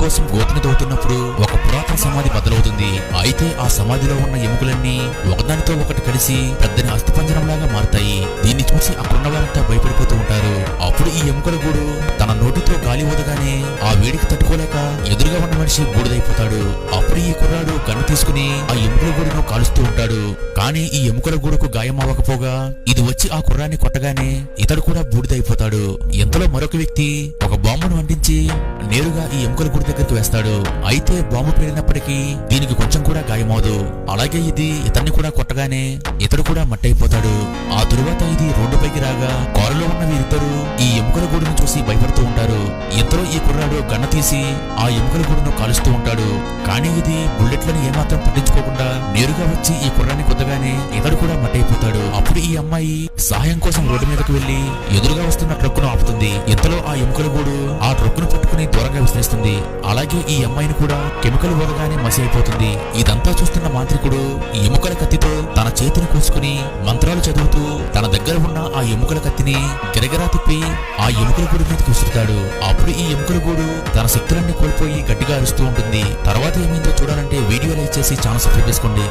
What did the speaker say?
కోసం గోతిని తవ్వుతున్నప్పుడు ఒక పురాతన సమాధి బద్దలవుతుంది. అయితే ఆ సమాధిలో ఉన్న ఎముకలన్నీ ఒకదానితో ఒకటి కలిసి పెద్దని అస్థిపంజరంలాగా మారుతాయి. దీన్ని చూసి అక్కడున్న వారంతా భయపడిపోతూ ఉంటారు. అప్పుడు ఈ ఎముకల గూడు తన నోటితో గాలి ఊదగానే ఆ వేడికి తట్టుకోలేక ఎదురుగా ఉన్న మనిషి బూడిదైపోతాడు. అప్పుడు ఈ కుర్రాడు గన్ను తీసుకుని ఆ ఎముకల గూడును కాలుస్తూ ఉంటాడు. కానీ ఈ ఎముకల గూడుకు గాయం అవ్వకపోగా ఇది వచ్చి ఆ కుర్రాన్ని కొట్టగానే ఇతడు కూడా బూడిదైపోతాడు. ఇంతలో మరొక వ్యక్తి ఒక బాంబును అంటించి నేరుగా ఈ ఎముకల గూడు దగ్గరికి వేస్తాడు. అయితే బాంబు పేలినప్పటికీ దీనికి కొంచెం కూడా గాయమవదు. అలాగే ఇది ఇతన్ని కూడా కొట్టగానే ఇతడు కూడా మట్టయిపోతాడు. ఆ తరువాత ఇది రోడ్డుపైకి రాగా కారులో ఉన్న వీరిద్దరూ ఈ ఎముకల గూడును చూసి భయపడుతూ ఉంటారు. ఇంతలో ఈ కుర్రాడు గన్న తీసి ఆ ఎముకల గూడును కాలుస్తూ ఉంటాడు. కానీ ఇది బుల్లెట్లను ఏమాత్రం పట్టించుకోకుండా నేరుగా వచ్చి ఈ కుర్రాన్ని కొద్దగానే ఇతడు కూడా మట్టయిపోతాడు. అప్పుడు ఈ అమ్మాయి సహాయం కోసం రోడ్డు మీదకు వెళ్లి ఎదురుగా వస్తున్న ట్రక్కును ఆపుతుంది. ఇంతలో ఆ ఎముకల గూడు ఆ ట్రక్కును పట్టుకుని దూరంగా విసిరేస్తుంది. అలాగే ఈ అమ్మాయిని కూడా కెమికల్ ఊదగానే మసి అయిపోతుంది. ఇదంతా చూస్తున్న మాంత్రికుడు ఎముకల కత్తితో తన చేతిని కోసుకుని మంత్రాలు చదువుతూ తన దగ్గర ఉన్న ఆ ఎముకల కత్తిని గిరగిరా తిప్పి ఆ ఎముకల గూడు మీదకి విసురుతాడు. అప్పుడు ఈ ఎముకల గూడు తన శక్తులన్నీ కోల్పోయి గట్టిగా అరుస్తూ ఉంటుంది. తర్వాత ఏమైందో చూడాలంటే వీడియో లైక్ చేసి ఛానల్ సబ్స్క్రైబ్ చేసుకోండి.